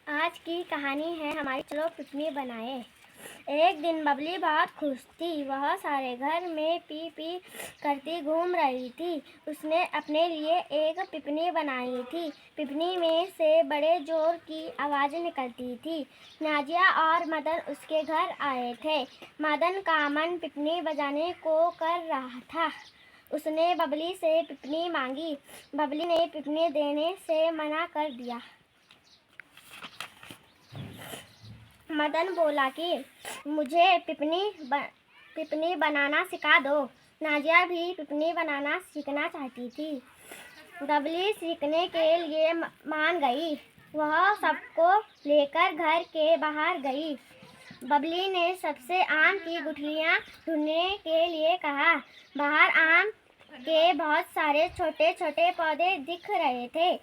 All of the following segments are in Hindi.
आज की कहानी है हमारी, चलो पिकनिक बनाए। एक दिन बबली बहुत खुश थी। वह सारे घर में पी पी करती घूम रही थी। उसने अपने लिए एक पिपनी बनाई थी। पिपनी में से बड़े जोर की आवाज़ निकलती थी। नाजिया और मदन उसके घर आए थे। मदन का मन पिपनी बजाने को कर रहा था। उसने बबली से पिपनी मांगी। बबली ने पिपनी देने से मना कर दिया। मदन बोला कि मुझे पिपनी बनाना सिखा दो। नाजिया भी पिपनी बनाना सीखना चाहती थी। बबली सीखने के लिए मान गई। वह सबको लेकर घर के बाहर गई। बबली ने सबसे आम की गुठलियाँ ढूंढने के लिए कहा। बाहर आम के बहुत सारे छोटे छोटे पौधे दिख रहे थे।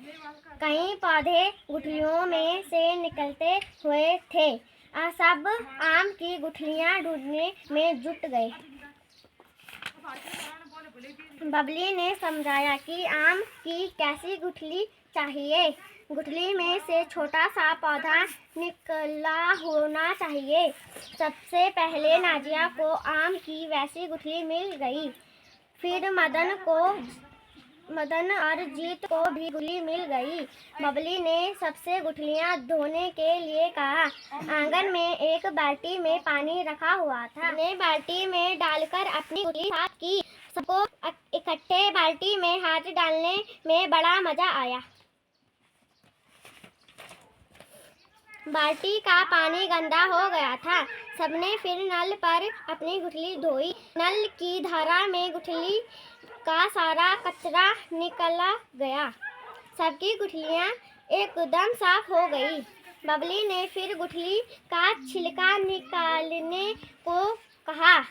कई पौधे गुठलियों में से निकलते हुए थे। सब आम की गुठलियाँ ढूंढने में जुट गए। बबली ने समझाया कि आम की कैसी गुठली चाहिए। गुठली में से छोटा सा पौधा निकला होना चाहिए। सबसे पहले नाजिया को आम की वैसी गुठली मिल गई। फिर मदन और जीत को भी गुठली मिल गई। बबली ने सबसे गुठलियाँ धोने के लिए कहा। आंगन में एक बाल्टी में पानी रखा हुआ था। ने बाल्टी में डालकर अपनी गुठली साफ की। सबको इकट्ठे बाल्टी में हाथ डालने में बड़ा मजा आया। बाल्टी का पानी गंदा हो गया था। सबने फिर नल पर अपनी गुठली धोई। नल की धारा में गुठली का सारा कचरा निकला गया। सबकी गुठलियाँ एकदम साफ हो गई। बबली ने फिर गुठली का छिलका निकालने को कहा।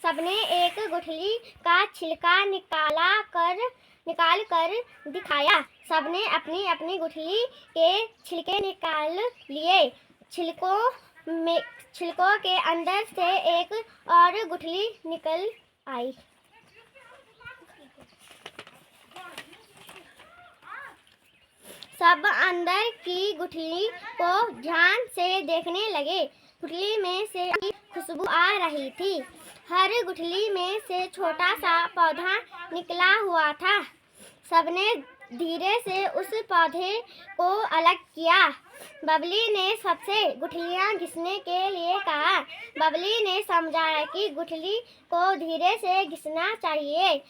सबने एक गुठली का छिलका निकाल कर दिखाया। सबने अपनी अपनी गुठली के छिलके निकाल लिए। छिलकों के अंदर से एक और गुठली निकल आई। सब अंदर की गुठली को ध्यान से देखने लगे। गुठली में से खुशबू आ रही थी। हर गुठली में से छोटा सा पौधा निकला हुआ था। सबने धीरे से उस पौधे को अलग किया। बबली ने सबसे गुठलियाँ घिसने के लिए कहा। बबली ने समझाया कि गुठली को धीरे से घिसना चाहिए।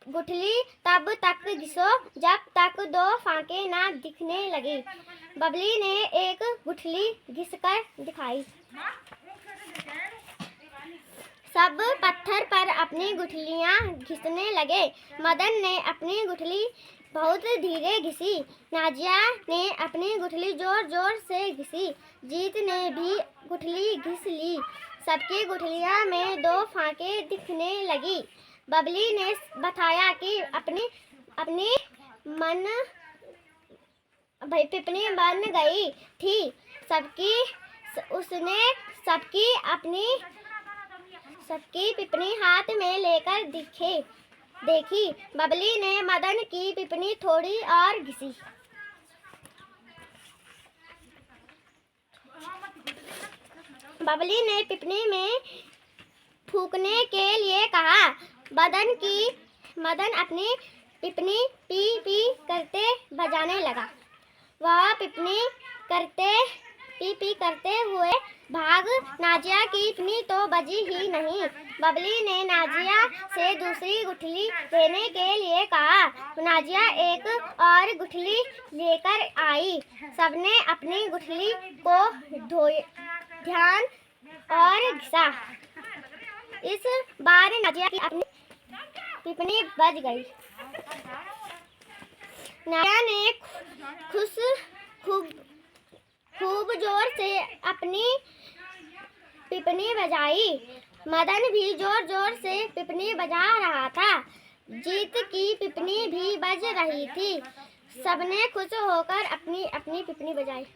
गुठली तब तक घिसो जब तक दो फांके ना दिखने लगे। बबली ने एक गुठली घिसकर दिखाई। सब पत्थर पर अपनी गुठलियाँ घिसने लगे। मदन ने अपनी गुठली बहुत धीरे घिसी। नाजिया ने अपनी गुठली जोर जोर से घिसी। जीत ने भी गुठली घिस ली। सबकी गुठलियाँ में दो फांके दिखने लगी। बबली ने बताया कि अपनी पिपनी बन गई थी। उसने सबकी पिपनी हाथ में लेकर देखी। बबली ने मदन की पिपनी थोड़ी और घिसी। बबली ने पिपनी में फूंकने के लिए कहा। मदन अपनी पिपनी पी पी करते बजाने लगा। वह पिपनी पी पी करते हुए भाग। नाजिया की पिपनी तो बजी ही नहीं। बबली ने नाजिया से दूसरी गुठली देने के लिए कहा। नाजिया एक और गुठली लेकर आई। सबने अपनी गुठली को ध्यान और घिसा। इस बार नाजिया की अपनी पिपनी बज गई। नाजिया ने खूब जोर से अपनी पिपनी बजाई। मदन भी जोर जोर से पिपनी बजा रहा था। जीत की पिपनी भी बज रही थी। सबने खुश होकर अपनी अपनी पिपनी बजाई।